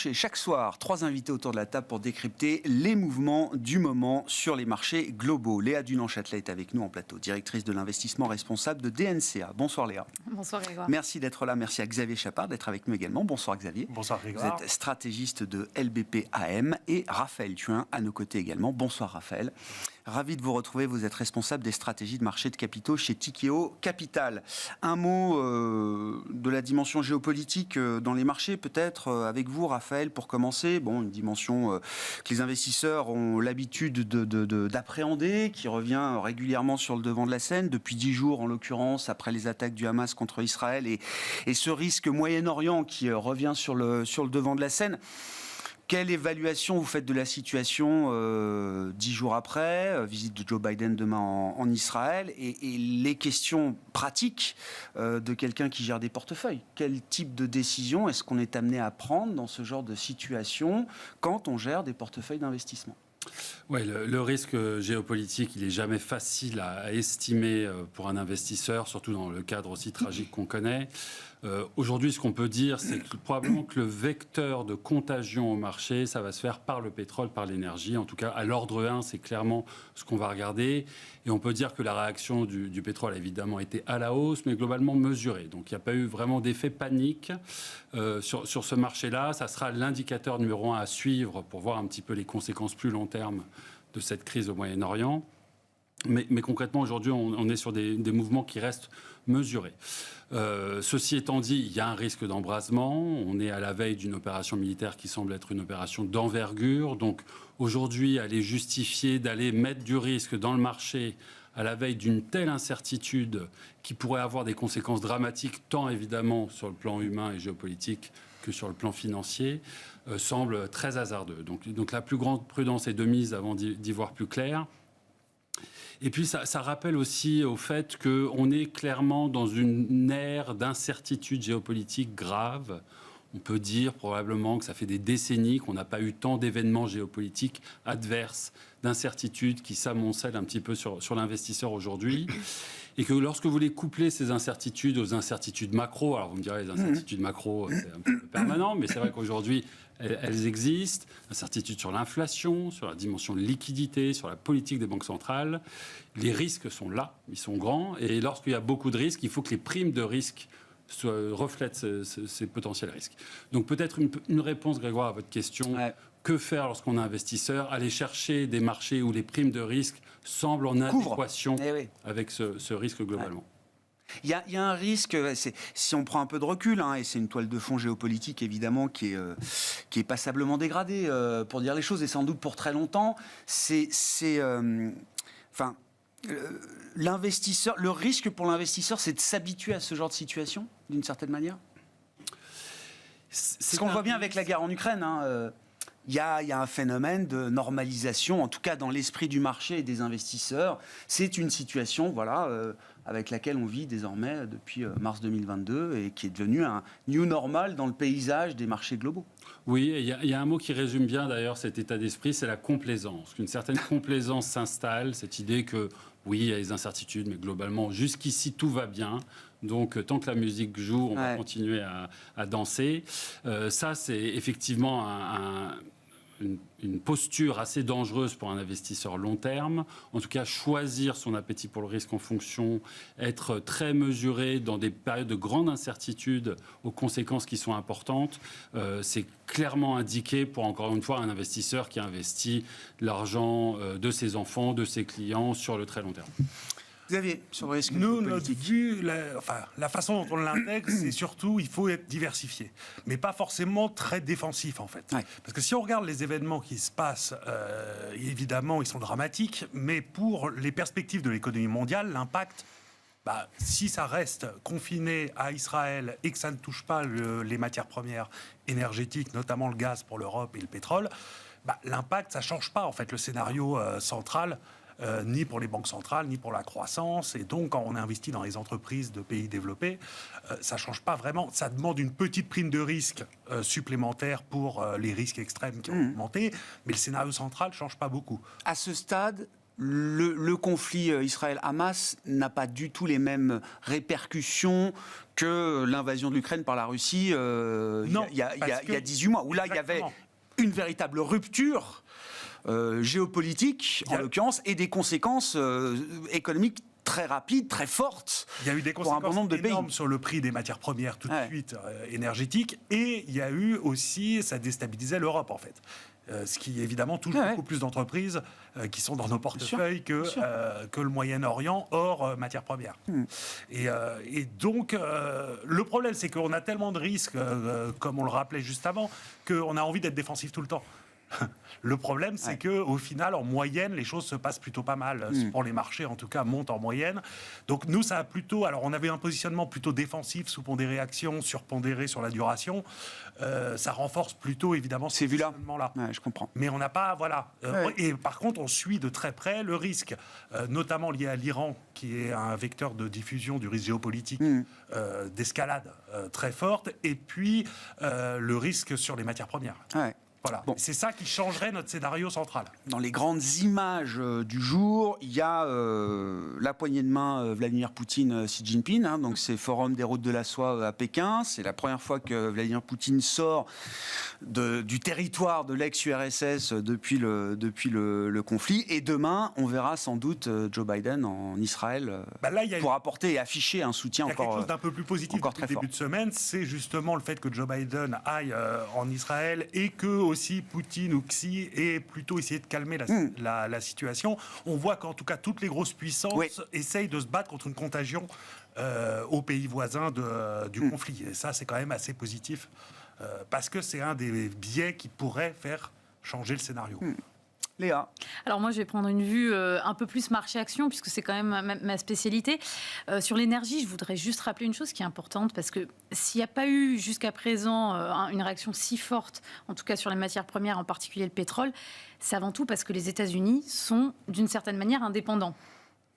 marché. Chaque soir, 3 invités autour de la table pour décrypter les mouvements du moment sur les marchés globaux. Léa Dunan-Châtelet est avec nous en plateau, directrice de l'investissement responsable de DNCA. Bonsoir Léa. Bonsoir Grégoire. Merci d'être là. Merci à Xavier Chapard d'être avec nous également. Bonsoir Xavier. Bonsoir Grégoire. Vous êtes stratégiste de LBP AM et Raphaël Thuin à nos côtés également. Bonsoir Raphaël. Ravi de vous retrouver. Vous êtes responsable des stratégies de marché de capitaux chez Tikehau Capital. Un mot de la dimension géopolitique dans les marchés, peut-être avec vous, Raphaël, pour commencer. Bon, une dimension que les investisseurs ont l'habitude d'appréhender, qui revient régulièrement sur le devant de la scène, depuis 10 jours en l'occurrence, après les attaques du Hamas contre Israël et ce risque Moyen-Orient qui revient sur le devant de la scène. Quelle évaluation vous faites de la situation 10 jours après, visite de Joe Biden demain en Israël, et les questions pratiques de quelqu'un qui gère des portefeuilles? Quel type de décision est-ce qu'on est amené à prendre dans ce genre de situation quand on gère des portefeuilles d'investissement? Oui, le risque géopolitique, il n'est jamais facile à estimer pour un investisseur, surtout dans le cadre aussi tragique qu'on connaît. Aujourd'hui, ce qu'on peut dire, c'est que probablement que le vecteur de contagion au marché, ça va se faire par le pétrole, par l'énergie. En tout cas, à l'ordre 1, c'est clairement ce qu'on va regarder. Et on peut dire que la réaction du pétrole a évidemment été à la hausse, mais globalement mesurée. Donc, il n'y a pas eu vraiment d'effet panique sur ce marché-là. Ça sera l'indicateur numéro 1 à suivre pour voir un petit peu les conséquences plus long terme de cette crise au Moyen-Orient. Mais concrètement, aujourd'hui, on est sur des mouvements qui restent mesurés. Ceci étant dit, il y a un risque d'embrasement. On est à la veille d'une opération militaire qui semble être une opération d'envergure. Donc aujourd'hui, aller justifier d'aller mettre du risque dans le marché à la veille d'une telle incertitude qui pourrait avoir des conséquences dramatiques, tant évidemment sur le plan humain et géopolitique que sur le plan financier, semble très hasardeux. Donc la plus grande prudence est de mise avant d'y voir plus clair. Et puis ça rappelle aussi au fait qu'on est clairement dans une ère d'incertitude géopolitique grave. On peut dire probablement que ça fait des décennies qu'on n'a pas eu tant d'événements géopolitiques adverses, d'incertitudes qui s'amoncellent un petit peu sur l'investisseur aujourd'hui. Et que lorsque vous les couplez ces incertitudes aux incertitudes macro, alors vous me direz les incertitudes macro c'est un peu permanent, mais c'est vrai qu'aujourd'hui elles existent, incertitudes sur l'inflation, sur la dimension de liquidité, sur la politique des banques centrales, les risques sont là, ils sont grands, et lorsqu'il y a beaucoup de risques, il faut que les primes de risque reflètent ces potentiels risques. Donc peut-être une réponse, Grégoire, à votre question. Ouais. Que faire lorsqu'on est investisseur? Aller chercher des marchés où les primes de risque semblent en adéquation avec ce risque globalement. Ouais. Il y a un risque, si on prend un peu de recul, et c'est une toile de fond géopolitique évidemment qui est passablement dégradée, pour dire les choses, et sans doute pour très longtemps, l'investisseur, le risque pour l'investisseur, c'est de s'habituer à ce genre de situation, d'une certaine manière. C'est ce qu'on voit bien avec la guerre en Ukraine. Il y a un phénomène de normalisation, en tout cas dans l'esprit du marché et des investisseurs. C'est une situation, avec laquelle on vit désormais depuis mars 2022 et qui est devenue un new normal dans le paysage des marchés globaux. Oui, il y a un mot qui résume bien d'ailleurs cet état d'esprit, c'est la complaisance. Une certaine complaisance s'installe, cette idée que oui, il y a des incertitudes, mais globalement, jusqu'ici, tout va bien. Donc, tant que la musique joue, on va continuer à danser. Ça, c'est effectivement une posture assez dangereuse pour un investisseur long terme. En tout cas, choisir son appétit pour le risque en fonction, être très mesuré dans des périodes de grande incertitude aux conséquences qui sont importantes, c'est clairement indiqué pour, encore une fois, un investisseur qui investit l'argent de ses enfants, de ses clients sur le très long terme. Xavier, sur le risque Nous, notre vue, la façon dont on l'intègre, c'est surtout, il faut être diversifié, mais pas forcément très défensif, en fait. Ouais. Parce que si on regarde les événements qui se passent, évidemment, ils sont dramatiques, mais pour les perspectives de l'économie mondiale, l'impact, si ça reste confiné à Israël et que ça ne touche pas les matières premières énergétiques, notamment le gaz pour l'Europe et le pétrole, l'impact, ça ne change pas, en fait, le scénario central. Ni pour les banques centrales, ni pour la croissance. Et donc, quand on investit dans les entreprises de pays développés, ça ne change pas vraiment. Ça demande une petite prime de risque supplémentaire pour les risques extrêmes qui ont augmenté, mais le scénario central ne change pas beaucoup. À ce stade, le conflit Israël-Hamas n'a pas du tout les mêmes répercussions que l'invasion de l'Ukraine par la Russie il y a 18 mois, où là, il y avait une véritable rupture géopolitique, en l'occurrence, et des conséquences économiques très rapides, très fortes. Il y a eu des conséquences énormes sur le prix des matières premières tout de suite énergétiques, et il y a eu aussi, ça déstabilisait l'Europe en fait. Ce qui évidemment touche beaucoup plus d'entreprises qui sont dans nos portefeuilles que le Moyen-Orient hors matières premières. Et donc, le problème, c'est qu'on a tellement de risques, comme on le rappelait juste avant, qu'on a envie d'être défensif tout le temps. Le problème, c'est qu'au final, en moyenne, les choses se passent plutôt pas mal. Pour les marchés, en tout cas, montent en moyenne. Donc nous, ça a plutôt... Alors, on avait un positionnement plutôt défensif, sous-pondéré action, surpondéré sur la duration. Ça renforce plutôt, évidemment, ces vues-là. Ouais, je comprends. Mais on n'a pas... Voilà. Et par contre, on suit de très près le risque, notamment lié à l'Iran, qui est un vecteur de diffusion du risque géopolitique d'escalade très forte, et puis le risque sur les matières premières. Voilà. Bon. C'est ça qui changerait notre scénario central. Dans les grandes images du jour, il y a la poignée de main Vladimir Poutine-Xi Jinping, donc c'est Forum des routes de la soie à Pékin. C'est la première fois que Vladimir Poutine sort du territoire de l'ex-URSS depuis le conflit. Et demain, on verra sans doute Joe Biden en Israël pour apporter et afficher un soutien encore très fort. Il y a quelque chose d'un peu plus positif depuis le début de semaine, c'est justement le fait que Joe Biden aille en Israël et que aussi Poutine ou Xi ait plutôt essayé de calmer la situation. On voit qu'en tout cas, toutes les grosses puissances essayent de se battre contre une contagion aux pays voisins du conflit. Et ça, c'est quand même assez positif, parce que c'est un des biais qui pourrait faire changer le scénario. Léa. Alors moi, je vais prendre une vue un peu plus marché-action, puisque c'est quand même ma spécialité. Sur l'énergie, je voudrais juste rappeler une chose qui est importante, parce que s'il n'y a pas eu jusqu'à présent une réaction si forte, en tout cas sur les matières premières, en particulier le pétrole, c'est avant tout parce que les États-Unis sont d'une certaine manière indépendants.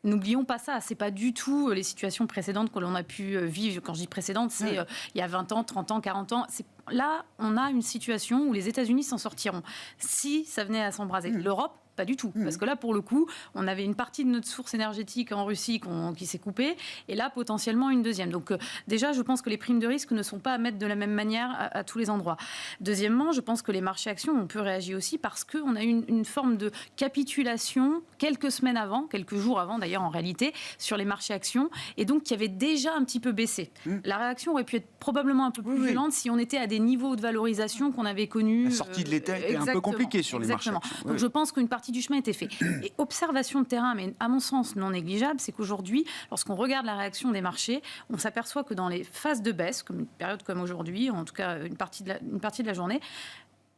N'oublions pas ça, c'est pas du tout les situations précédentes que l'on a pu vivre. Quand je dis précédentes, c'est il y a 20 ans, 30 ans, 40 ans. Là, on a une situation où les États-Unis s'en sortiront si ça venait à s'embraser. L'Europe, pas du tout. Parce que là, pour le coup, on avait une partie de notre source énergétique en Russie qui s'est coupée, et là, potentiellement, une deuxième. Donc, déjà, je pense que les primes de risque ne sont pas à mettre de la même manière à tous les endroits. Deuxièmement, je pense que les marchés actions ont pu réagir aussi parce qu'on a eu une forme de capitulation quelques semaines avant, quelques jours avant d'ailleurs en réalité, sur les marchés actions, et donc qui avait déjà un petit peu baissé. La réaction aurait pu être probablement un peu plus violente si on était à des niveaux de valorisation qu'on avait connus. La sortie de l'été était un peu compliquée sur les marchés actions. Donc, je pense qu'une partie du chemin était fait. Et observation de terrain, mais à mon sens non négligeable, c'est qu'aujourd'hui, lorsqu'on regarde la réaction des marchés, on s'aperçoit que dans les phases de baisse, comme une période comme aujourd'hui, en tout cas une partie de la journée,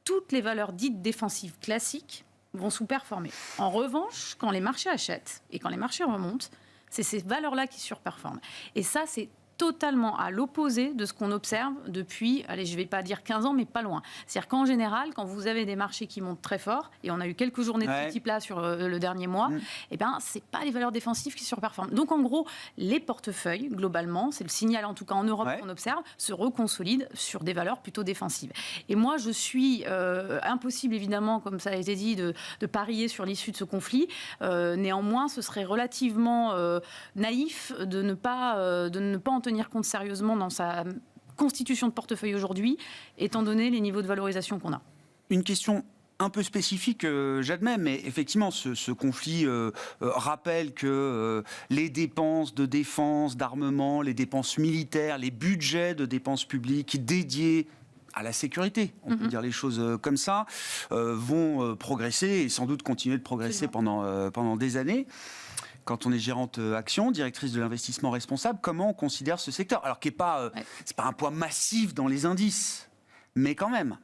toutes les valeurs dites défensives classiques vont sous-performer. En revanche, quand les marchés achètent et quand les marchés remontent, c'est ces valeurs-là qui surperforment. Et ça, c'est totalement à l'opposé de ce qu'on observe depuis, allez, je ne vais pas dire 15 ans, mais pas loin. C'est-à-dire qu'en général, quand vous avez des marchés qui montent très fort, et on a eu quelques journées de ce type-là sur le dernier mois, eh ben, ce n'est pas les valeurs défensives qui surperforment. Donc, en gros, les portefeuilles, globalement, c'est le signal, en tout cas en Europe qu'on observe, se reconsolident sur des valeurs plutôt défensives. Et moi, je suis impossible, évidemment, comme ça a été dit, de parier sur l'issue de ce conflit. Néanmoins, ce serait relativement naïf de ne pas en tenir compte sérieusement dans sa constitution de portefeuille aujourd'hui, étant donné les niveaux de valorisation qu'on a. Une question un peu spécifique, j'admets, mais effectivement, ce conflit rappelle que les dépenses de défense, d'armement, les dépenses militaires, les budgets de dépenses publiques dédiés à la sécurité, on peut dire les choses comme ça, vont progresser et sans doute continuer de progresser pendant des années. Quand on est gérante action, directrice de l'investissement responsable, comment on considère ce secteur? Alors, c'est pas un poids massif dans les indices, mais quand même.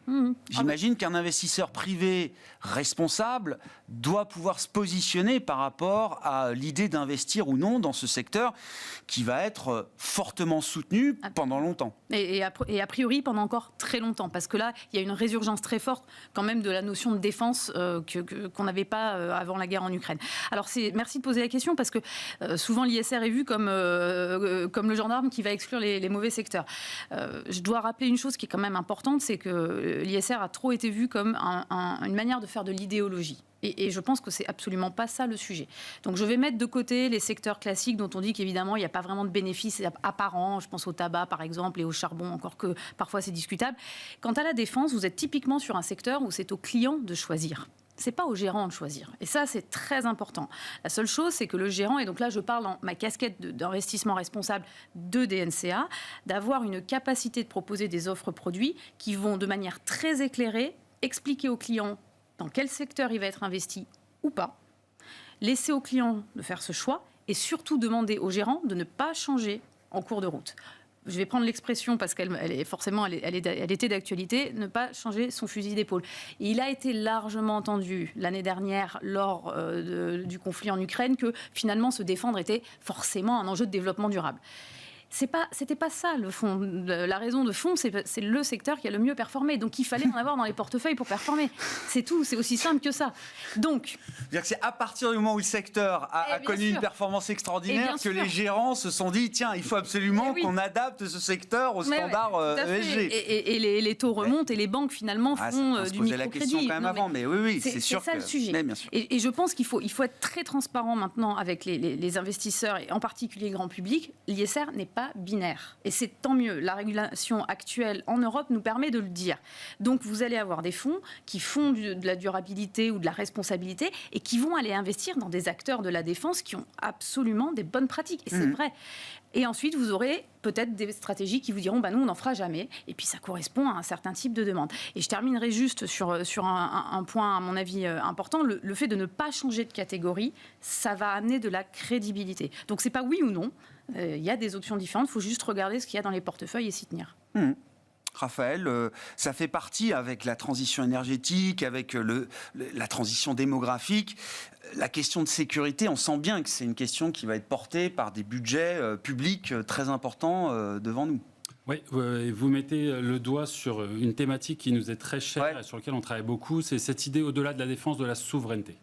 J'imagine qu'un investisseur privé responsable doit pouvoir se positionner par rapport à l'idée d'investir ou non dans ce secteur qui va être fortement soutenu pendant longtemps. Et a priori pendant encore très longtemps, parce que là, il y a une résurgence très forte quand même de la notion de défense qu'on n'avait pas avant la guerre en Ukraine. Alors, merci de poser la question, parce que souvent l'ISR est vu comme le gendarme qui va exclure les mauvais secteurs. Je dois rappeler une chose qui est quand même importante, importante, c'est que l'ISR a trop été vu comme une manière de faire de l'idéologie. Et je pense que c'est absolument pas ça le sujet. Donc je vais mettre de côté les secteurs classiques dont on dit qu'évidemment il n'y a pas vraiment de bénéfices apparents. Je pense au tabac par exemple et au charbon, encore que parfois c'est discutable. Quant à la défense, vous êtes typiquement sur un secteur où c'est au client de choisir. C'est pas au gérant de choisir. Et ça, c'est très important. La seule chose, c'est que le gérant, et donc là, je parle en ma casquette d'investissement responsable de DNCA, d'avoir une capacité de proposer des offres produits qui vont de manière très éclairée expliquer au client dans quel secteur il va être investi ou pas, laisser au client de faire ce choix et surtout demander au gérant de ne pas changer en cours de route. Je vais prendre l'expression parce qu'elle était d'actualité, ne pas changer son fusil d'épaule. Et il a été largement entendu l'année dernière lors du conflit en Ukraine que finalement se défendre était forcément un enjeu de développement durable. C'était pas ça le fond. La raison de fond, c'est le secteur qui a le mieux performé. Donc il fallait en avoir dans les portefeuilles pour performer. C'est tout, c'est aussi simple que ça. Donc, c'est-à-dire que c'est à partir du moment où le secteur a connu une performance extraordinaire que les gérants se sont dit tiens, il faut absolument qu'on adapte ce secteur aux standards ESG. Et les taux remontent et les banques finalement font du microcrédit. La question quand même avant, mais oui, c'est sûr ça que le sujet. Mais bien sûr. Et je pense qu'il faut être très transparent maintenant avec les investisseurs et en particulier le grand public. L'ISR n'est pas binaire. Et c'est tant mieux. La régulation actuelle en Europe nous permet de le dire. Donc vous allez avoir des fonds qui font de la durabilité ou de la responsabilité et qui vont aller investir dans des acteurs de la défense qui ont absolument des bonnes pratiques. Et c'est vrai. Et ensuite, vous aurez peut-être des stratégies qui vous diront nous, on n'en fera jamais. Et puis, ça correspond à un certain type de demande. Et je terminerai juste sur un point, à mon avis, important. Le fait de ne pas changer de catégorie, ça va amener de la crédibilité. Donc, c'est pas oui ou non. Il y a des options différentes. Il faut juste regarder ce qu'il y a dans les portefeuilles et s'y tenir. Raphaël, ça fait partie avec la transition énergétique, avec la transition démographique. La question de sécurité, on sent bien que c'est une question qui va être portée par des budgets publics très importants devant nous. Oui, vous mettez le doigt sur une thématique qui nous est très chère et sur laquelle on travaille beaucoup, c'est cette idée au-delà de la défense de la souveraineté.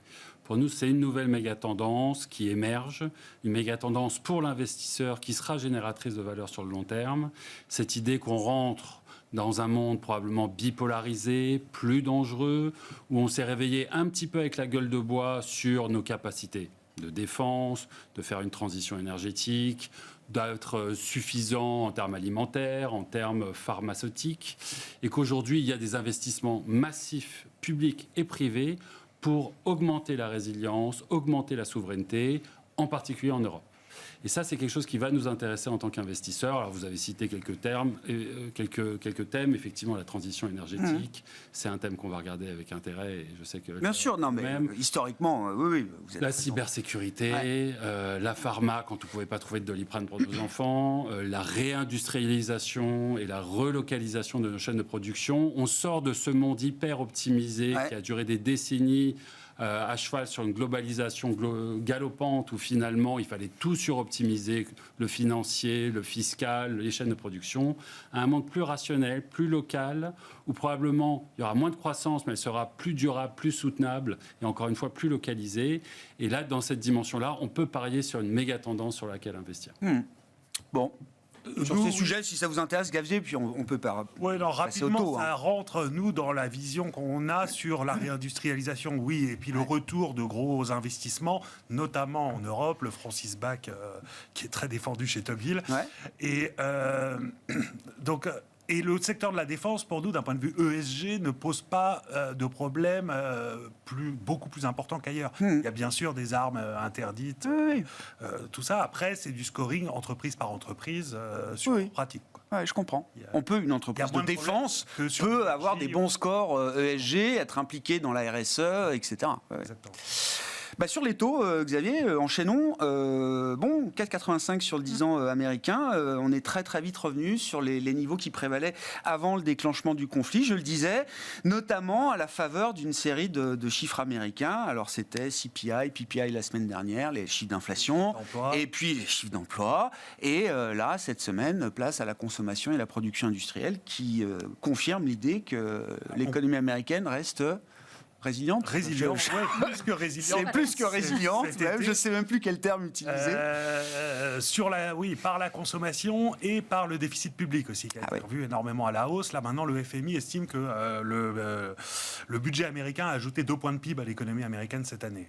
Pour nous, c'est une nouvelle méga-tendance qui émerge, une méga-tendance pour l'investisseur qui sera génératrice de valeur sur le long terme. Cette idée qu'on rentre dans un monde probablement bipolarisé, plus dangereux, où on s'est réveillé un petit peu avec la gueule de bois sur nos capacités de défense, de faire une transition énergétique, d'être suffisant en termes alimentaires, en termes pharmaceutiques, et qu'aujourd'hui, il y a des investissements massifs, publics et privés, pour augmenter la résilience, augmenter la souveraineté, en particulier en Europe. Et ça, c'est quelque chose qui va nous intéresser en tant qu'investisseurs. Alors, vous avez cité quelques thèmes. Effectivement, la transition énergétique, c'est un thème qu'on va regarder avec intérêt. Et je sais que bien sûr, non, mais historiquement, oui. Vous êtes la cybersécurité, la pharma, quand vous ne pouvez pas trouver de Doliprane pour vos enfants, la réindustrialisation et la relocalisation de nos chaînes de production. On sort de ce monde hyper optimisé qui a duré des décennies, à cheval sur une globalisation galopante où finalement il fallait tout suroptimiser, le financier, le fiscal, les chaînes de production, à un monde plus rationnel, plus local, où probablement il y aura moins de croissance, mais elle sera plus durable, plus soutenable et encore une fois plus localisée. Et là, dans cette dimension-là, on peut parier sur une méga tendance sur laquelle investir. Bon. Sur ces sujets, si ça vous intéresse, Xavier, puis on peut passer rapidement, au taux, ça rentre, nous, dans la vision qu'on a sur la réindustrialisation, oui, et puis le retour de gros investissements, notamment en Europe, le Francis Bach, qui est très défendu chez Tocqueville. Et donc... Et le secteur de la défense, pour nous, d'un point de vue ESG, ne pose pas de problème beaucoup plus important qu'ailleurs. Il y a bien sûr des armes interdites, tout ça. Après, c'est du scoring entreprise par entreprise sur pratique. Oui, je comprends. Une entreprise de défense peut avoir des bons scores ESG, être impliquée dans la RSE, etc. Exactement. Sur les taux, Xavier, enchaînons. 4,85 sur le 10 ans américain. On est très très vite revenu sur les niveaux qui prévalaient avant le déclenchement du conflit, je le disais, notamment à la faveur d'une série de chiffres américains. Alors c'était CPI, PPI la semaine dernière, les chiffres d'inflation, et puis les chiffres d'emploi. Et là, cette semaine, place à la consommation et la production industrielle qui confirme l'idée que l'économie américaine reste Résiliente. Résiliente, ouais, plus que résiliente. C'est plus que résiliente, même, je ne sais même plus quel terme utiliser. Par la consommation et par le déficit public aussi, qui a été revu énormément à la hausse. Là, maintenant, le FMI estime que le budget américain a ajouté 2 points de PIB à l'économie américaine cette année.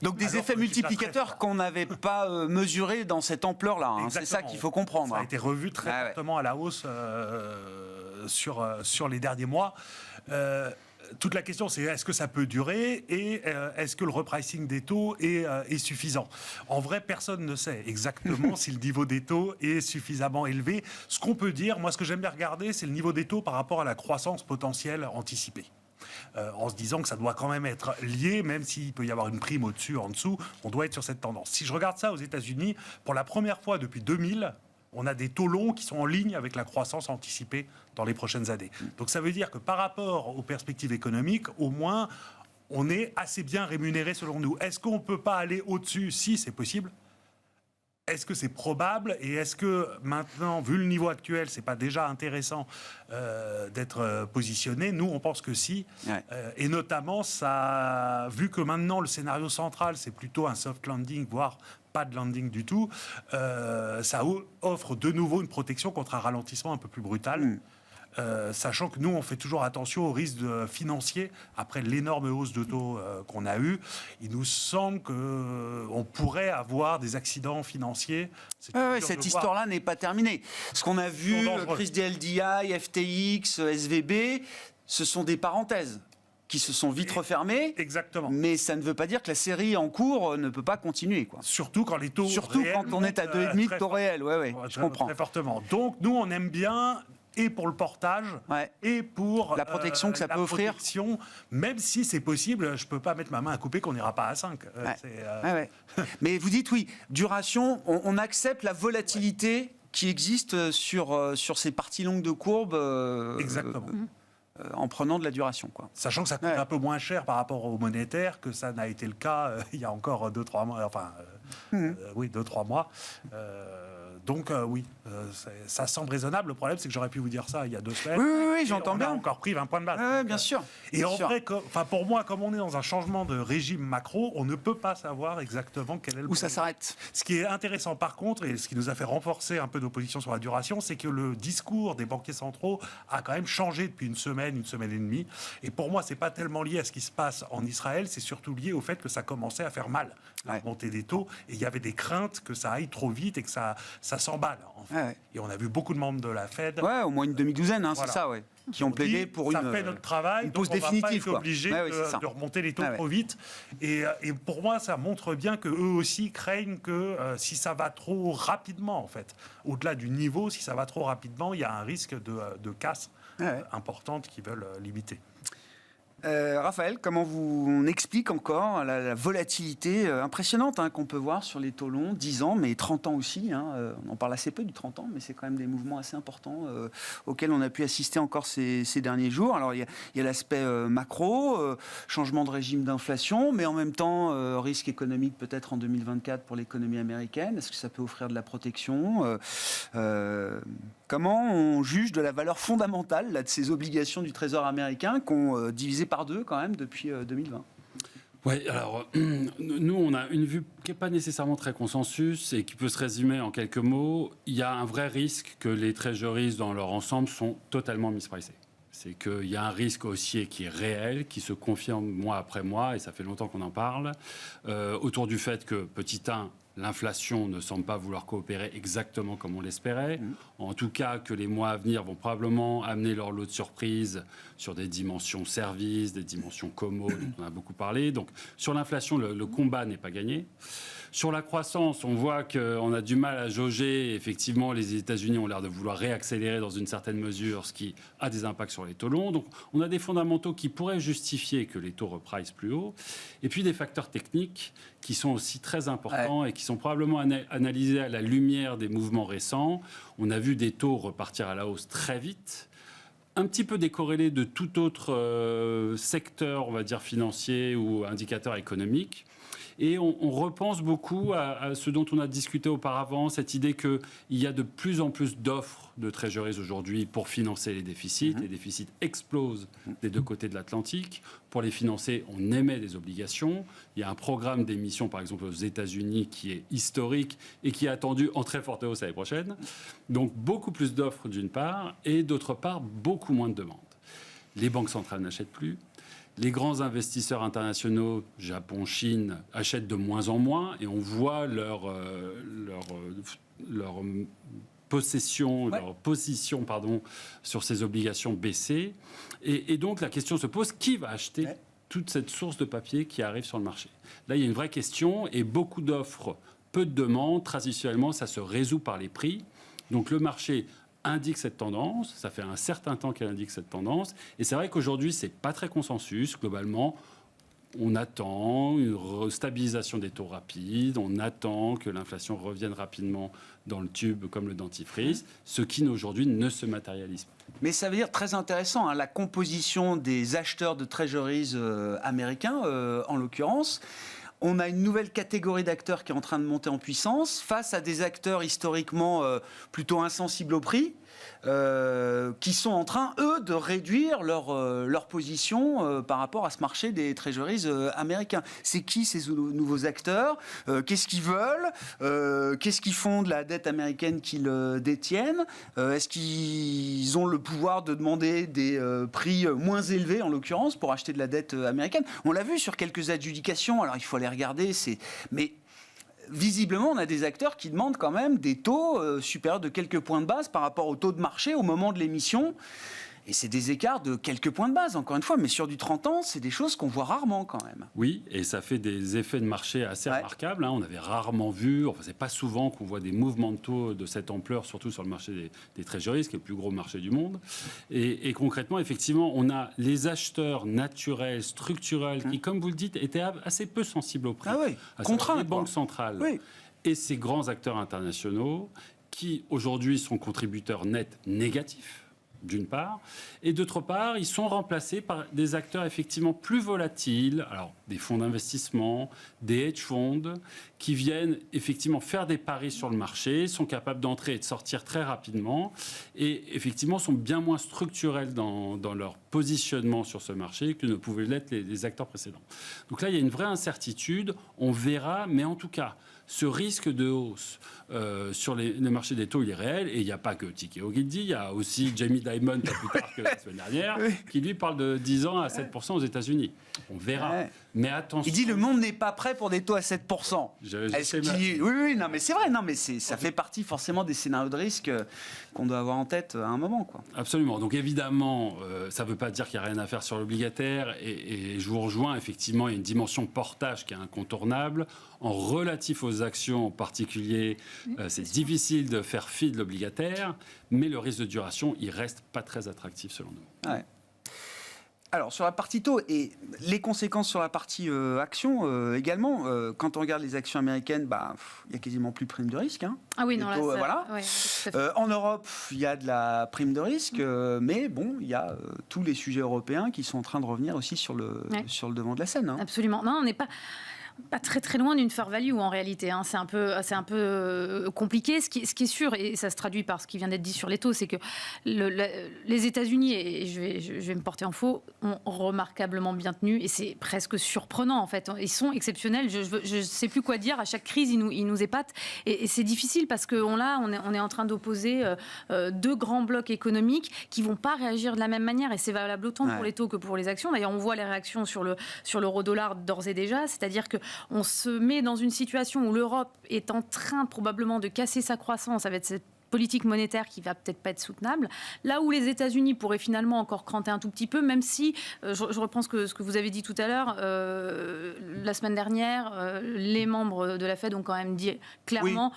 Donc des effets multiplicateurs qu'on n'avait pas mesurés dans cette ampleur-là. Hein. C'est ça qu'il faut comprendre. Ça a été revu très fortement à la hausse sur les derniers mois. Toute la question, c'est est-ce que ça peut durer et est-ce que le repricing des taux est suffisant ? En vrai, personne ne sait exactement si le niveau des taux est suffisamment élevé. Ce qu'on peut dire, moi, ce que j'aime bien regarder, c'est le niveau des taux par rapport à la croissance potentielle anticipée. En se disant que ça doit quand même être lié, même s'il peut y avoir une prime au-dessus, en dessous, on doit être sur cette tendance. Si je regarde ça aux États-Unis, pour la première fois depuis 2000, on a des taux longs qui sont en ligne avec la croissance anticipée dans les prochaines années. Donc ça veut dire que par rapport aux perspectives économiques, au moins, on est assez bien rémunéré selon nous. Est-ce qu'on ne peut pas aller au-dessus ? Si, c'est possible. Est-ce que c'est probable ? Et est-ce que maintenant, vu le niveau actuel, c'est pas déjà intéressant d'être positionné ? Nous, on pense que si. Ouais. Et notamment, ça, vu que maintenant, le scénario central, c'est plutôt un soft landing, voire pas de landing du tout, ça offre de nouveau une protection contre un ralentissement un peu plus brutal. Sachant que nous, on fait toujours attention aux risques financiers. Après l'énorme hausse de taux qu'on a eue, il nous semble qu'on pourrait avoir des accidents financiers. Cette histoire-là n'est pas terminée. Ce qu'on a vu, crise des LDI, FTX, SVB, ce sont des parenthèses qui se sont vite refermées. Exactement. Mais ça ne veut pas dire que la série en cours ne peut pas continuer, quoi. Surtout quand les taux réels quand on est à 2,5 de taux réels. Je comprends. Très fortement. Donc, nous, on aime bien... et pour le portage, et pour la protection que ça peut offrir. Même si c'est possible, je ne peux pas mettre ma main à couper qu'on n'ira pas à 5. Mais vous dites, duration, on accepte la volatilité qui existe sur ces parties longues de courbe. Exactement. En prenant de la duration, quoi. Sachant que ça coûte un peu moins cher par rapport au monétaire que ça n'a été le cas il y a encore 2-3 mois. Enfin, 2-3 mois. Donc ça semble raisonnable. Le problème, c'est que j'aurais pu vous dire ça il y a 2 semaines. Oui, j'entends bien. On a encore pris 20 points de base. Bien sûr. Et en vrai, pour moi, comme on est dans un changement de régime macro, on ne peut pas savoir exactement quel est le... Où ça s'arrête. Ce qui est intéressant, par contre, et ce qui nous a fait renforcer un peu nos positions sur la duration, c'est que le discours des banquiers centraux a quand même changé depuis une semaine et demie. Et pour moi, c'est pas tellement lié à ce qui se passe en Israël, c'est surtout lié au fait que ça commençait à faire mal, la montée des taux. Et il y avait des craintes que ça aille trop vite et que ça s'emballe. En fait. Et on a vu beaucoup de membres de la Fed. Au moins une demi-douzaine, c'est ça, qui ont plaidé pour ça fait notre travail, une pause donc définitive. On va pas être obligé de remonter les taux trop vite. Et pour moi, ça montre bien qu'eux aussi craignent que si ça va trop rapidement, en fait, au-delà du niveau, si ça va trop rapidement, il y a un risque de casse importante qu'ils veulent limiter. Raphaël, comment on explique encore la volatilité impressionnante qu'on peut voir sur les taux longs, 10 ans, mais 30 ans aussi. On en parle assez peu du 30 ans, mais c'est quand même des mouvements assez importants auxquels on a pu assister encore ces derniers jours. Alors, il y a l'aspect macro, changement de régime d'inflation, mais en même temps, risque économique peut-être en 2024 pour l'économie américaine. Est-ce que ça peut offrir de la protection Comment on juge de la valeur fondamentale de ces obligations du Trésor américain qu'on divisé par 2 quand même depuis 2020 ? Oui, alors nous on a une vue qui n'est pas nécessairement très consensus et qui peut se résumer en quelques mots. Il y a un vrai risque que les treasuries dans leur ensemble sont totalement mispricées. C'est qu'il y a un risque haussier qui est réel, qui se confirme mois après mois, et ça fait longtemps qu'on en parle, autour du fait que, petit 1, l'inflation ne semble pas vouloir coopérer exactement comme on l'espérait. En tout cas, que les mois à venir vont probablement amener leur lot de surprises sur des dimensions services, des dimensions commo, dont on a beaucoup parlé. Donc, sur l'inflation, le combat n'est pas gagné. Sur la croissance, on voit qu'on a du mal à jauger. Effectivement, les États-Unis ont l'air de vouloir réaccélérer dans une certaine mesure, ce qui a des impacts sur les taux longs. Donc, on a des fondamentaux qui pourraient justifier que les taux repricent plus haut. Et puis, des facteurs techniques qui sont aussi très importants et qui sont probablement analysés à la lumière des mouvements récents. On a vu des taux repartir à la hausse très vite, un petit peu décorrélés de tout autre secteur, on va dire, financier ou indicateur économique. Et on repense beaucoup à ce dont on a discuté auparavant, cette idée qu'il y a de plus en plus d'offres de treasuries aujourd'hui pour financer les déficits. Les déficits explosent des deux côtés de l'Atlantique. Pour les financer, on émet des obligations. Il y a un programme d'émission, par exemple, aux États-Unis qui est historique et qui est attendu en très forte hausse l'année prochaine. Donc, beaucoup plus d'offres d'une part et d'autre part, beaucoup moins de demandes. Les banques centrales n'achètent plus. Les grands investisseurs internationaux, Japon, Chine, achètent de moins en moins et on voit leur position sur ces obligations baisser. Et donc la question se pose, qui va acheter toute cette source de papier qui arrive sur le marché? Là, il y a une vraie question et beaucoup d'offres, peu de demandes. Traditionnellement, ça se résout par les prix. Donc le marché indique cette tendance, ça fait un certain temps qu'elle indique cette tendance, et c'est vrai qu'aujourd'hui, c'est pas très consensus, globalement, on attend une stabilisation des taux rapides, on attend que l'inflation revienne rapidement dans le tube comme le dentifrice, ce qui aujourd'hui ne se matérialise pas. Mais ça veut dire très intéressant, la composition des acheteurs de treasuries américains, en l'occurrence. On a une nouvelle catégorie d'acteurs qui est en train de monter en puissance face à des acteurs historiquement plutôt insensibles au prix, qui sont en train, eux, de réduire leur position par rapport à ce marché des treasuries américains. C'est qui ces nouveaux acteurs? Qu'est-ce qu'ils veulent? Qu'est-ce qu'ils font de la dette américaine qu'ils détiennent? Est-ce qu'ils ont le pouvoir de demander des prix moins élevés, en l'occurrence, pour acheter de la dette américaine? On l'a vu sur quelques adjudications, alors il faut aller regarder, mais visiblement, on a des acteurs qui demandent quand même des taux supérieurs de quelques points de base par rapport au taux de marché au moment de l'émission. Et c'est des écarts de quelques points de base, encore une fois, mais sur du 30 ans, c'est des choses qu'on voit rarement quand même. Oui, et ça fait des effets de marché assez remarquables. On avait rarement vu, enfin c'est pas souvent qu'on voit des mouvements de taux de cette ampleur, surtout sur le marché des treasuries, qui est le plus gros marché du monde. Et concrètement, effectivement, on a les acheteurs naturels, structurels, qui, comme vous le dites, étaient assez peu sensibles au prix. Contraints, les banques centrales et ces grands acteurs internationaux qui, aujourd'hui, sont contributeurs nets négatifs, d'une part, et d'autre part, ils sont remplacés par des acteurs effectivement plus volatiles, alors des fonds d'investissement, des hedge funds, qui viennent effectivement faire des paris sur le marché, sont capables d'entrer et de sortir très rapidement, et effectivement sont bien moins structurels dans leur positionnement sur ce marché que ne pouvaient l'être les acteurs précédents. Donc là, il y a une vraie incertitude, on verra, mais en tout cas, ce risque de hausse sur les marchés des taux, il est réel. Et il n'y a pas que Tikehau qui le dit. Il y a aussi Jamie Dimon, pas plus tard que la semaine dernière, qui lui parle de 10 ans à 7% aux États-Unis. On verra. Mais attention. Il dit le monde n'est pas prêt pour des taux à 7%. Oui, non, mais c'est vrai. Non, mais ça fait partie forcément des scénarios de risque qu'on doit avoir en tête à un moment, quoi. Absolument. Donc évidemment, ça ne veut pas dire qu'il n'y a rien à faire sur l'obligataire. Et je vous rejoins. Effectivement, il y a une dimension portage qui est incontournable. En relatif aux actions en particulier, c'est difficile de faire fi de l'obligataire, mais le risque de duration, il reste pas très attractif selon nous. Ouais. Alors, sur la partie taux et les conséquences sur la partie action également, quand on regarde les actions américaines, il y a quasiment plus de prime de risque. Ah oui, non, taux, là, voilà. En Europe, il y a de la prime de risque, mais bon, il y a tous les sujets européens qui sont en train de revenir aussi sur le devant de la scène. Absolument. Non, on n'est pas très très loin d'une fair value en réalité. C'est un peu compliqué. Ce qui est sûr, et ça se traduit par ce qui vient d'être dit sur les taux, c'est que les États-Unis, et je vais me porter en faux, ont remarquablement bien tenu, et c'est presque surprenant en fait. Ils sont exceptionnels. Je ne sais plus quoi dire. À chaque crise, ils nous épatent, et c'est difficile parce qu'on est en train d'opposer deux grands blocs économiques qui vont pas réagir de la même manière, et c'est valable autant pour les taux que pour les actions. D'ailleurs, on voit les réactions sur l'euro-dollar d'ores et déjà, c'est-à-dire que on se met dans une situation où l'Europe est en train probablement de casser sa croissance avec cette politique monétaire qui va peut-être pas être soutenable, là où les États-Unis pourraient finalement encore cranter un tout petit peu, même si, je reprends ce que vous avez dit tout à l'heure, la semaine dernière, les membres de la Fed ont quand même dit clairement...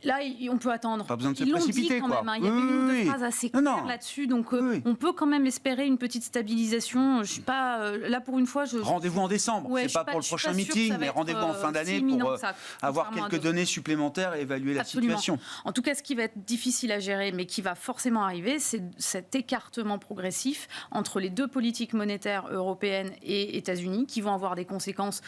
Là, on peut attendre. Pas besoin de se Ils l'ont précipiter, dit quand quoi. même. Il y avait une ou deux phrases assez claires là-dessus. Donc, on peut quand même espérer une petite stabilisation. Je suis pas là pour une fois. Rendez-vous en décembre. C'est pas pour le prochain meeting, mais rendez-vous en fin d'année pour avoir quelques données supplémentaires et évaluer la situation. En tout cas, ce qui va être difficile à gérer, mais qui va forcément arriver, c'est cet écartement progressif entre les deux politiques monétaires européennes et États-Unis, qui vont avoir des conséquences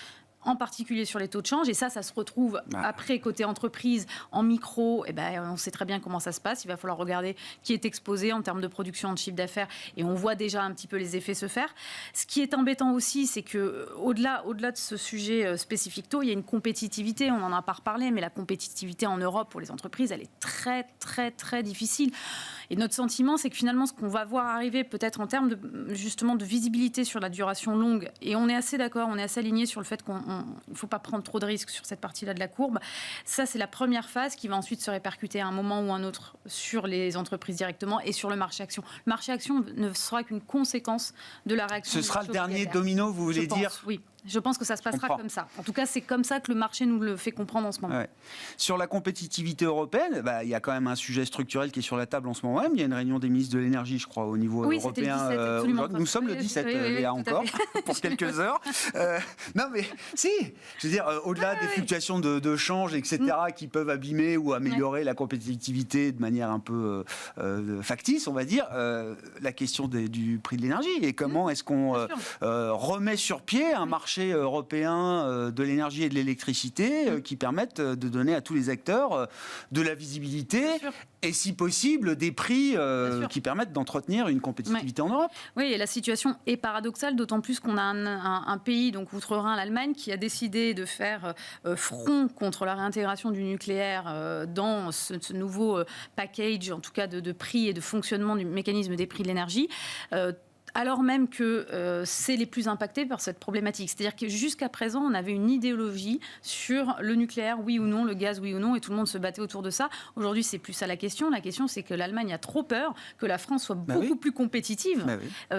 en particulier sur les taux de change. Et ça se retrouve après, côté entreprise, en micro. On sait très bien comment ça se passe. Il va falloir regarder qui est exposé en termes de production, de chiffre d'affaires. Et on voit déjà un petit peu les effets se faire. Ce qui est embêtant aussi, c'est qu'au-delà de ce sujet spécifique taux, il y a une compétitivité. On n'en a pas reparlé, mais la compétitivité en Europe pour les entreprises, elle est très, très, très difficile. Et notre sentiment, c'est que finalement, ce qu'on va voir arriver peut-être en termes justement de visibilité sur la duration longue, et on est assez d'accord, on est assez aligné sur le fait qu'il ne faut pas prendre trop de risques sur cette partie-là de la courbe. Ça, c'est la première phase qui va ensuite se répercuter à un moment ou un autre sur les entreprises directement et sur le marché action. Le marché action ne sera qu'une conséquence de la réaction. Ce sera le dernier domino, vous voulez dire ? Oui. Je pense que ça se passera comme ça. En tout cas, c'est comme ça que le marché nous le fait comprendre en ce moment. Ouais. Sur la compétitivité européenne, il y a quand même un sujet structurel qui est sur la table en ce moment même. Il y a une réunion des ministres de l'énergie, je crois, au niveau européen. Le 17, nous sommes le 17, Léa, encore, pour quelques heures. Non, mais si, je veux dire, au-delà des fluctuations de change, etc., qui peuvent abîmer ou améliorer la compétitivité de manière un peu factice, on va dire, la question du prix de l'énergie et comment est-ce qu'on remet sur pied un marché européen de l'énergie et de l'électricité qui permettent de donner à tous les acteurs de la visibilité et si possible des prix qui permettent d'entretenir une compétitivité en Europe. Oui, et la situation est paradoxale, d'autant plus qu'on a un pays, donc outre-Rhin, l'Allemagne, qui a décidé de faire front contre la réintégration du nucléaire dans ce nouveau package, en tout cas de prix et de fonctionnement du mécanisme des prix de l'énergie. Alors même que c'est les plus impactés par cette problématique. C'est-à-dire que jusqu'à présent, on avait une idéologie sur le nucléaire, oui ou non, le gaz, oui ou non, et tout le monde se battait autour de ça. Aujourd'hui, c'est plus ça la question. La question, c'est que l'Allemagne a trop peur que la France soit beaucoup plus compétitive,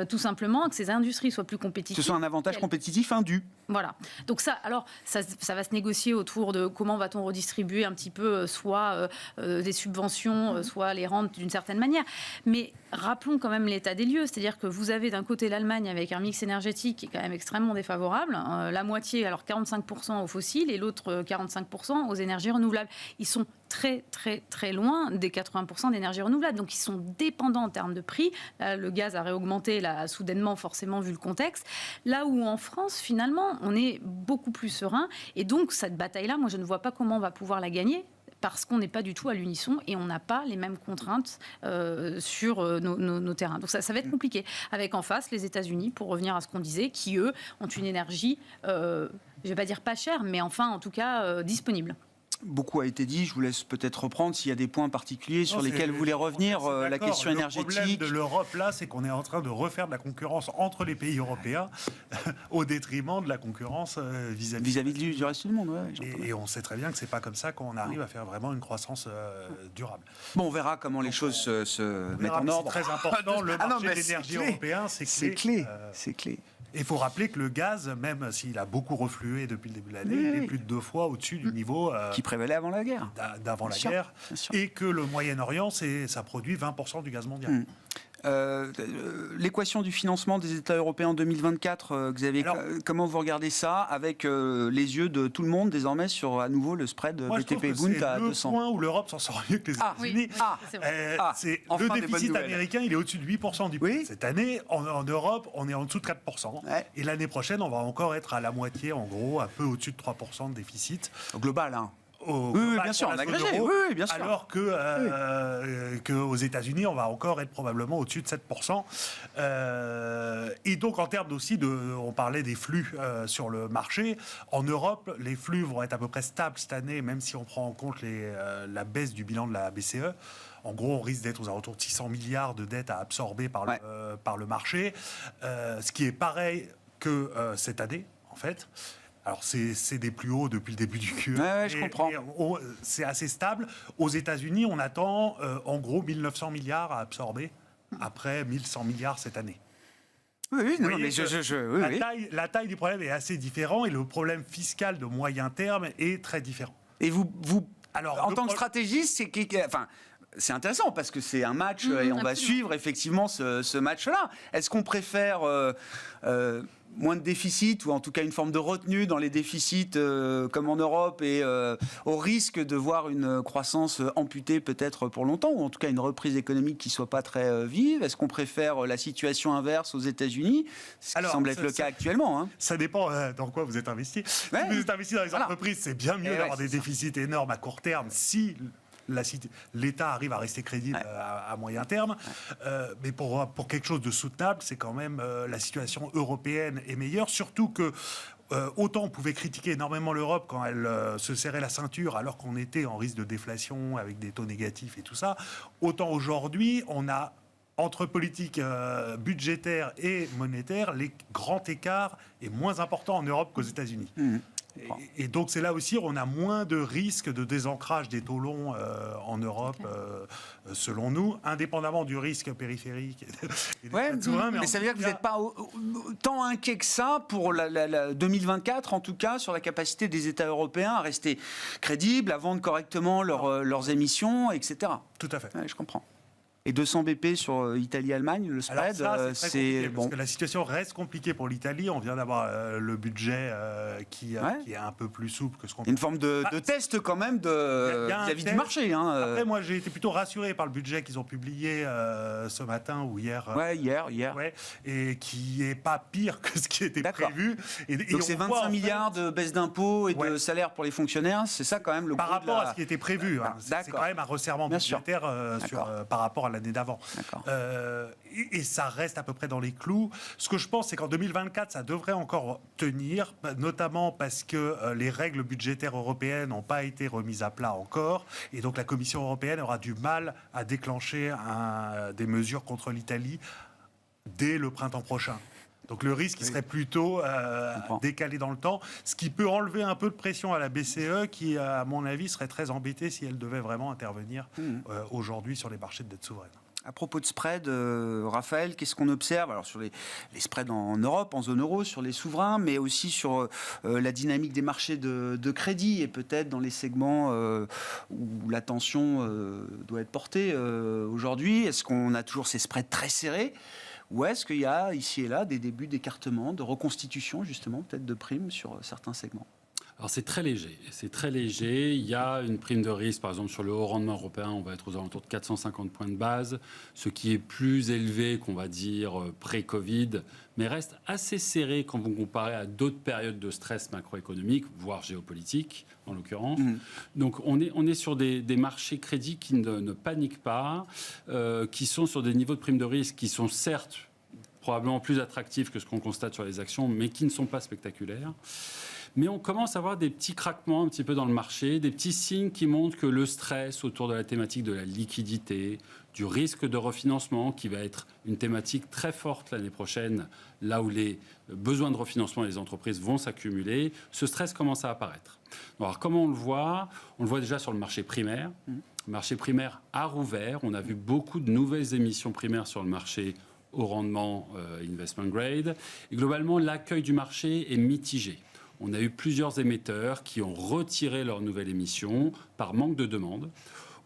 tout simplement, que ses industries soient plus compétitives. Que ce soit un avantage compétitif indu. Voilà. Donc ça va se négocier autour de comment va-t-on redistribuer un petit peu, soit des subventions, soit les rentes d'une certaine manière. Mais rappelons quand même l'état des lieux. C'est-à-dire que vous avez d'un côté l'Allemagne avec un mix énergétique qui est quand même extrêmement défavorable, la moitié, alors 45% aux fossiles et l'autre 45% aux énergies renouvelables. Ils sont très très très loin des 80% d'énergie renouvelable, donc ils sont dépendants en termes de prix. Là, le gaz a réaugmenté soudainement, forcément, vu le contexte. Là où en France, finalement, on est beaucoup plus serein, et donc cette bataille-là, moi je ne vois pas comment on va pouvoir la gagner, parce qu'on n'est pas du tout à l'unisson et on n'a pas les mêmes contraintes sur nos terrains. Donc ça va être compliqué. Avec en face les États-Unis, pour revenir à ce qu'on disait, qui eux ont une énergie, je ne vais pas dire pas chère, mais enfin en tout cas disponible. Beaucoup a été dit, je vous laisse peut-être reprendre s'il y a des points particuliers sur lesquels vous voulez revenir, la question énergétique. Le problème de l'Europe, là, c'est qu'on est en train de refaire de la concurrence entre les pays européens au détriment de la concurrence vis-à-vis du reste du monde. Et on sait très bien que c'est pas comme ça qu'on arrive à faire vraiment une croissance durable. Bon, on verra comment les choses se mettent en ordre. C'est très important, le marché de l'énergie européen, c'est clé. C'est clé. Et il faut rappeler que le gaz, même s'il a beaucoup reflué depuis le début de l'année, il est plus de 2 fois au-dessus du niveau qui prévalait avant la guerre. D'avant la guerre. Et que le Moyen-Orient, ça produit 20% du gaz mondial. L'équation du financement des États européens en 2024, Xavier, comment vous regardez ça avec les yeux de tout le monde désormais sur à nouveau le spread BTP-Bund à 200? C'est le point où l'Europe s'en sort mieux que les États-Unis. Le déficit américain, il est au-dessus de 8% du PIB. Cette année, en Europe, on est en dessous de 4%. Et l'année prochaine, on va encore être à la moitié, en gros, un peu au-dessus de 3% de déficit. Au global, hein. Oui, bien sûr, en agrégé. Oui, bien sûr. Alors qu'aux États-Unis, on va encore être probablement au-dessus de 7%. Et donc, en termes aussi on parlait des flux sur le marché. En Europe, les flux vont être à peu près stables cette année, même si on prend en compte la baisse du bilan de la BCE. En gros, on risque d'être aux alentours de 600 milliards de dettes à absorber par le marché, ce qui est pareil que cette année, en fait. Alors, c'est des plus hauts depuis le début du QE. Je comprends. C'est assez stable. Aux États-Unis, on attend en gros 1900 milliards à absorber, après 1100 milliards cette année. La taille du problème est assez différente et le problème fiscal de moyen terme est très différent. Et vous alors, en tant que stratégiste, c'est intéressant parce que c'est un match et on va suivre effectivement ce match-là. Est-ce qu'on préfère moins de déficit, ou en tout cas une forme de retenue dans les déficits comme en Europe, et au risque de voir une croissance amputée peut-être pour longtemps, ou en tout cas une reprise économique qui ne soit pas très vive? Est-ce qu'on préfère la situation inverse aux États-Unis, ce qui semble être le cas actuellement, hein? Ça dépend dans quoi vous êtes investi. Si vous êtes investi dans les entreprises, c'est bien mieux d'avoir des déficits énormes à court terme si l'État arrive à rester crédible à moyen terme. Mais pour quelque chose de soutenable, c'est quand même la situation européenne est meilleure, surtout que autant on pouvait critiquer énormément l'Europe quand elle se serrait la ceinture alors qu'on était en risque de déflation avec des taux négatifs et tout ça, autant aujourd'hui on a entre politique budgétaire et monétaire, les grands écarts est moins important en Europe qu'aux États-Unis. Et donc c'est là aussi où on a moins de risques de désancrage des taux longs en Europe, selon nous, indépendamment du risque périphérique. Mais ça veut dire que vous n'êtes pas tant inquiet que ça pour la 2024, en tout cas, sur la capacité des États européens à rester crédibles, à vendre correctement leurs émissions, etc. Tout à fait. Ouais, je comprends. Et 200 BP sur Italie-Allemagne, le spread, c'est bon. Parce que la situation reste compliquée pour l'Italie. On vient d'avoir le budget qui est un peu plus souple que ce qu'on... Une forme de test quand même vis-à-vis du marché. Hein. Après, moi, j'ai été plutôt rassuré par le budget qu'ils ont publié ce matin ou hier. Hier. Ouais, et qui n'est pas pire que ce qui était prévu. Donc c'est 25 milliards de baisse d'impôts et de salaires pour les fonctionnaires. C'est ça quand même le par rapport à ce qui était prévu. C'est quand même un resserrement budgétaire par rapport à l'année d'avant. Et ça reste à peu près dans les clous. Ce que je pense, c'est qu'en 2024, ça devrait encore tenir, notamment parce que les règles budgétaires européennes n'ont pas été remises à plat encore. Et donc la Commission européenne aura du mal à déclencher des mesures contre l'Italie dès le printemps prochain. Donc le risque, il serait plutôt décalé dans le temps, ce qui peut enlever un peu de pression à la BCE, qui, à mon avis, serait très embêtée si elle devait vraiment intervenir aujourd'hui sur les marchés de dette souveraine. À propos de spread, Raphaël, qu'est-ce qu'on observe alors sur les spreads en Europe, en zone euro, sur les souverains, mais aussi sur la dynamique des marchés de crédit et peut-être dans les segments où l'attention doit être portée aujourd'hui? Est-ce qu'on a toujours ces spreads très serrés? Ou est-ce qu'il y a ici et là des débuts d'écartement, de reconstitution justement, peut-être de primes sur certains segments? Alors c'est très léger. Il y a une prime de risque, par exemple sur le haut rendement européen, on va être aux alentours de 450 points de base, ce qui est plus élevé qu'on va dire pré-Covid, mais reste assez serré quand vous comparez à d'autres périodes de stress macroéconomique, voire géopolitique en l'occurrence. Donc on est sur des marchés crédits qui ne paniquent pas, qui sont sur des niveaux de prime de risque qui sont certes probablement plus attractifs que ce qu'on constate sur les actions, mais qui ne sont pas spectaculaires. Mais on commence à voir des petits craquements un petit peu dans le marché, des petits signes qui montrent que le stress autour de la thématique de la liquidité, du risque de refinancement, qui va être une thématique très forte l'année prochaine, là où les besoins de refinancement des entreprises vont s'accumuler, ce stress commence à apparaître. Alors comment on le voit? On le voit déjà sur le marché primaire. Le marché primaire a rouvert. On a vu beaucoup de nouvelles émissions primaires sur le marché au rendement investment grade. Et globalement, l'accueil du marché est mitigé. On a eu plusieurs émetteurs qui ont retiré leur nouvelle émission par manque de demande,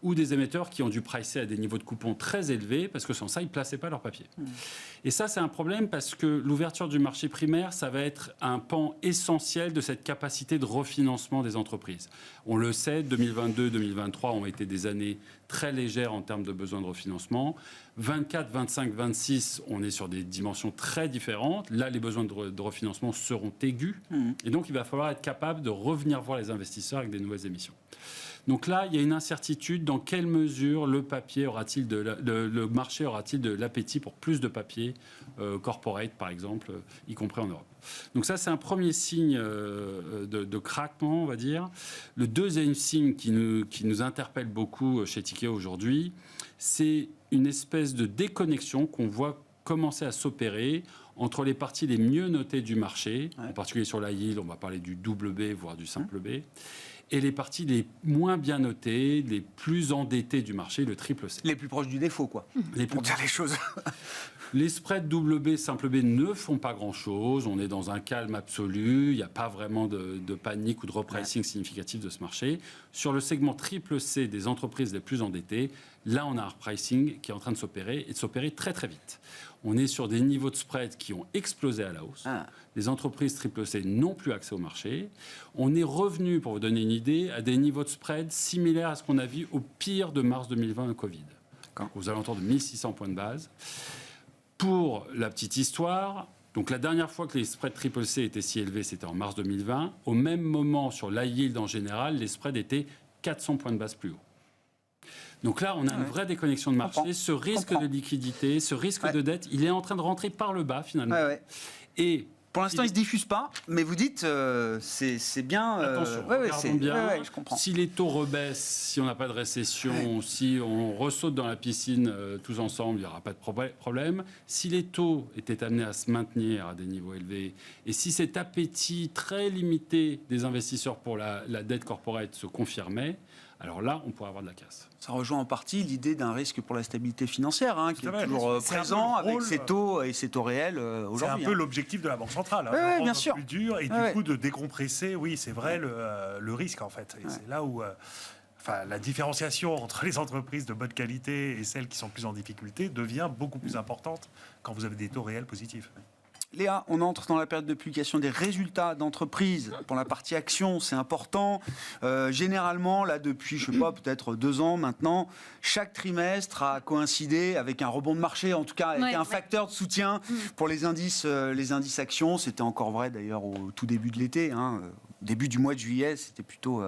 ou des émetteurs qui ont dû pricer à des niveaux de coupons très élevés parce que sans ça, ils ne plaçaient pas leur papier. Et ça, c'est un problème parce que l'ouverture du marché primaire, ça va être un pan essentiel de cette capacité de refinancement des entreprises. On le sait, 2022, 2023 ont été des années très légères en termes de besoins de refinancement. 24, 25, 26, on est sur des dimensions très différentes. Là, les besoins de refinancement seront aigus. Et donc, il va falloir être capable de revenir voir les investisseurs avec des nouvelles émissions. Donc là, il y a une incertitude. Dans quelle mesure le marché aura-t-il de l'appétit pour plus de papier corporate, par exemple, y compris en Europe. Donc ça, c'est un premier signe de craquement, on va dire. Le deuxième signe qui nous interpelle beaucoup chez Tikehau aujourd'hui, c'est une espèce de déconnexion qu'on voit commencer à s'opérer entre les parties les mieux notées du marché, en particulier sur la yield, on va parler du double B, voire du simple B, et les parties les moins bien notées, les plus endettées du marché, le triple C. Les plus proches du défaut, quoi. Pour dire les choses. Les spreads double B, simple B ne font pas grand-chose. On est dans un calme absolu. Il n'y a pas vraiment de panique ou de repricing significatif de ce marché. Sur le segment triple C des entreprises les plus endettées, là, on a un repricing qui est en train de s'opérer et de s'opérer très, très vite. on est sur des niveaux de spread qui ont explosé à la hausse. Les entreprises triple C n'ont plus accès au marché. On est revenu, pour vous donner une idée, à des niveaux de spread similaires à ce qu'on a vu au pire de mars 2020 au Covid, aux alentours de 1600 points de base. Pour la petite histoire, donc la dernière fois que les spreads triple C étaient si élevés, c'était en mars 2020. Au même moment, sur l'high yield en général, les spreads étaient 400 points de base plus haut. Donc là, on a une vraie déconnexion de marché. Ce risque de liquidité, ce risque de dette, il est en train de rentrer par le bas, finalement. Et pour l'instant, il ne se diffuse pas, mais vous dites c'est bien. Attention, regardons bien. Je comprends. Si les taux rebaissent, si on n'a pas de récession, si on ressaute dans la piscine tous ensemble, il n'y aura pas de problème. Si les taux étaient amenés à se maintenir à des niveaux élevés, et si cet appétit très limité des investisseurs pour la dette corporate se confirmait, alors là, on pourrait avoir de la casse. Ça rejoint en partie l'idée d'un risque pour la stabilité financière, qui est toujours présent avec ses taux et ses taux réels aujourd'hui. C'est un peu l'objectif de la Banque centrale, oui, bien sûr. Plus dur et du coup de décompresser, c'est vrai, le risque en fait. Et c'est là où la différenciation entre les entreprises de bonne qualité et celles qui sont plus en difficulté devient beaucoup plus importante quand vous avez des taux réels positifs. Léa, on entre dans la période de publication des résultats d'entreprise. Pour la partie action, c'est important. Généralement, là, depuis, je sais pas, peut-être 2 ans maintenant, chaque trimestre a coïncidé avec un rebond de marché, en tout cas avec un facteur de soutien pour les indices actions. C'était encore vrai d'ailleurs au tout début de l'été. Début du mois de juillet, c'était plutôt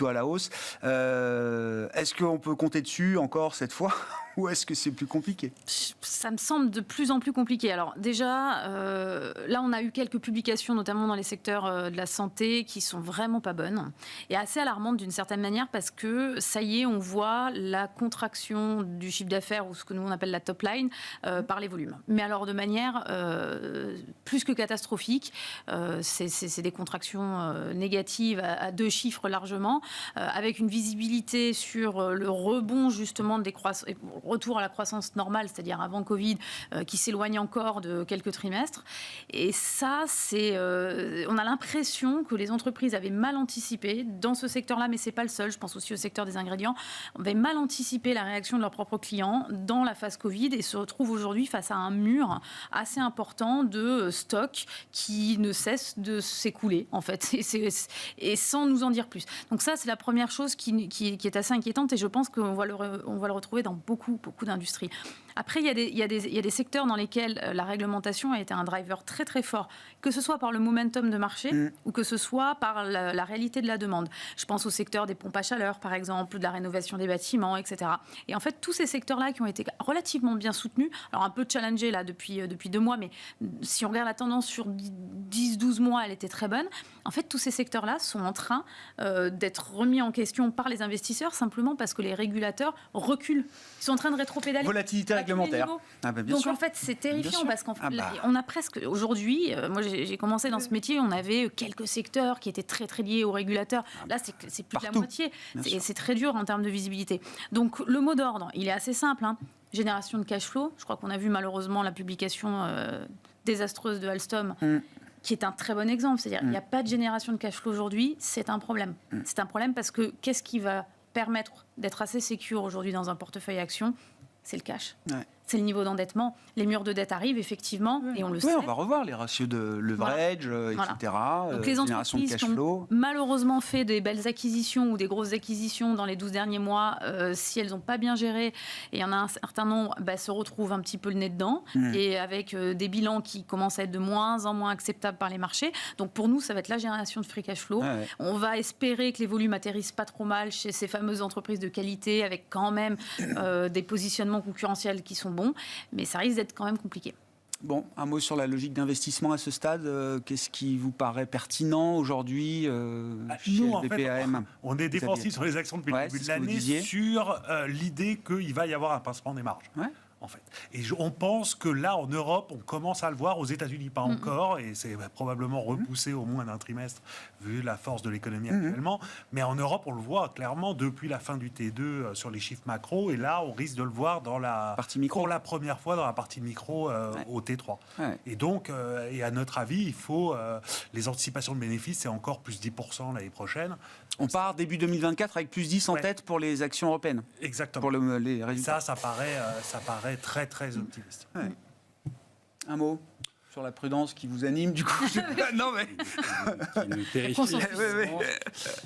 à la hausse. Est-ce qu'on peut compter dessus encore cette fois ou est-ce que c'est plus compliqué ? Ça me semble de plus en plus compliqué. Alors déjà, là on a eu quelques publications, notamment dans les secteurs de la santé, qui sont vraiment pas bonnes et assez alarmantes d'une certaine manière parce que ça y est, on voit la contraction du chiffre d'affaires ou ce que nous on appelle la top line par les volumes. Mais alors de manière plus que catastrophique, c'est des contractions négatives à 2 chiffres largement, avec une visibilité sur le rebond justement des retour à la croissance normale, c'est-à-dire avant Covid, qui s'éloigne encore de quelques trimestres. Et ça, on a l'impression que les entreprises avaient mal anticipé dans ce secteur-là, mais c'est pas le seul. Je pense aussi au secteur des ingrédients. On avait mal anticipé la réaction de leurs propres clients dans la phase Covid et se retrouvent aujourd'hui face à un mur assez important de stock qui ne cesse de s'écouler, en fait, et sans nous en dire plus. Donc ça, c'est la première chose qui est assez inquiétante et je pense qu'on va le retrouver dans beaucoup d'industries. Après, il y a des secteurs dans lesquels la réglementation a été un driver très très fort, que ce soit par le momentum de marché ou que ce soit par la réalité de la demande. Je pense au secteur des pompes à chaleur, par exemple, de la rénovation des bâtiments, etc. Et en fait, tous ces secteurs-là qui ont été relativement bien soutenus, alors un peu challengés là depuis 2 mois, mais si on regarde la tendance sur 10-12 mois, elle était très bonne. En fait, tous ces secteurs-là sont en train d'être remis en question par les investisseurs simplement parce que les régulateurs reculent. Ils sont en train de rétropédaler. Volatilité réglementaire. Donc en fait, c'est terrifiant parce qu'on a presque aujourd'hui, moi j'ai commencé dans ce métier, on avait quelques secteurs qui étaient très très liés aux régulateurs. Là, c'est plus de la moitié. C'est très dur en termes de visibilité. Donc le mot d'ordre, il est assez simple. Génération de cash flow. Je crois qu'on a vu malheureusement la publication désastreuse de Alstom. Qui est un très bon exemple. C'est-à-dire qu'il n'y a pas de génération de cash flow aujourd'hui, c'est un problème. C'est un problème parce que qu'est-ce qui va permettre d'être assez sécure aujourd'hui dans un portefeuille action ? C'est le cash. C'est le niveau d'endettement. Les murs de dette arrivent, effectivement, et on le sait. On va revoir les ratios de leverage, etc. Donc les entreprises qui ont malheureusement fait des belles acquisitions ou des grosses acquisitions dans les 12 derniers mois, si elles n'ont pas bien géré, et il y en a un certain nombre, se retrouvent un petit peu le nez dedans, et avec des bilans qui commencent à être de moins en moins acceptables par les marchés. Donc pour nous, ça va être la génération de free cash flow. On va espérer que les volumes atterrissent pas trop mal chez ces fameuses entreprises de qualité, avec quand même des positionnements concurrentiels qui sont bons, mais ça risque d'être quand même compliqué. Bon, un mot sur la logique d'investissement à ce stade. Qu'est-ce qui vous paraît pertinent aujourd'hui chez LBPAM ? On est défensif sur les actions depuis le début de l'année sur l'idée qu'il va y avoir un pincement des marges. En fait. Et on pense que là, en Europe, on commence à le voir, aux États-Unis pas encore, et c'est probablement repoussé au moins d'un trimestre, vu la force de l'économie actuellement. Mais en Europe, on le voit clairement depuis la fin du T2 sur les chiffres macro, et là, on risque de le voir dans la partie micro. Pour la première fois dans la partie micro au T3. Et donc, et à notre avis, il faut les anticipations de bénéfices, c'est encore plus 10% l'année prochaine. On part début 2024 avec plus 10 en tête pour les actions européennes. Exactement. Pour les résultats. Ça paraît très très optimiste. Un mot sur la prudence qui vous anime, du coup. Non, mais... Qui nous terrifie.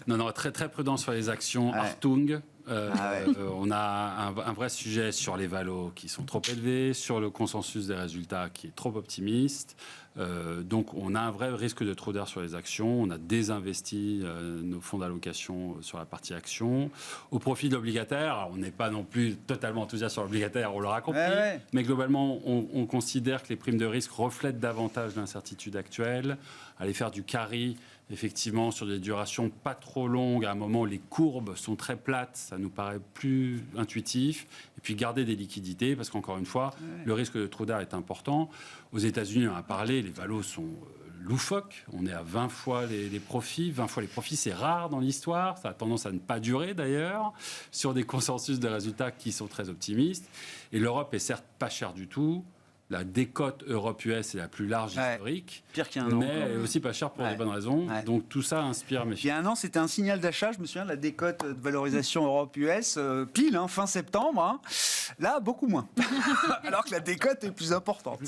Non, très, très prudent sur les actions. Ouais. Hartung. On a un vrai sujet sur les valos qui sont trop élevés, sur le consensus des résultats qui est trop optimiste. Donc on a un vrai risque de trop d'air sur les actions. On a désinvesti nos fonds d'allocation sur la partie actions au profit de l'obligataire. Alors, on n'est pas non plus totalement enthousiaste sur l'obligataire, on l'aura compris. Mais globalement, on considère que les primes de risque reflètent davantage l'incertitude actuelle. Aller faire du carry, effectivement, sur des durations pas trop longues, à un moment où les courbes sont très plates, ça nous paraît plus intuitif. Et puis garder des liquidités, parce qu'encore une fois, le risque de trop d'air est important. Aux États-Unis, on a parlé, les valos sont loufoques. On est à 20 fois les profits. 20 fois les profits, c'est rare dans l'histoire. Ça a tendance à ne pas durer, d'ailleurs, sur des consensus de résultats qui sont très optimistes. Et l'Europe est certes pas chère du tout. La décote Europe-US est la plus large historique, pire qu'il y a un an, mais aussi pas chère pour des bonnes raisons. Donc tout ça inspire mes Il y a un an, c'était un signal d'achat. Je me souviens de la décote de valorisation Europe-US, pile, fin septembre. Là, beaucoup moins. Alors que la décote est plus importante.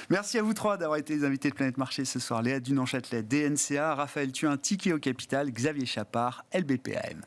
Merci à vous trois d'avoir été les invités de Planète Marché ce soir. Léa Dunan-Châtelet, DNCA, Raphaël Thuin, Tikehau Capital, Xavier Chapard, LBPAM.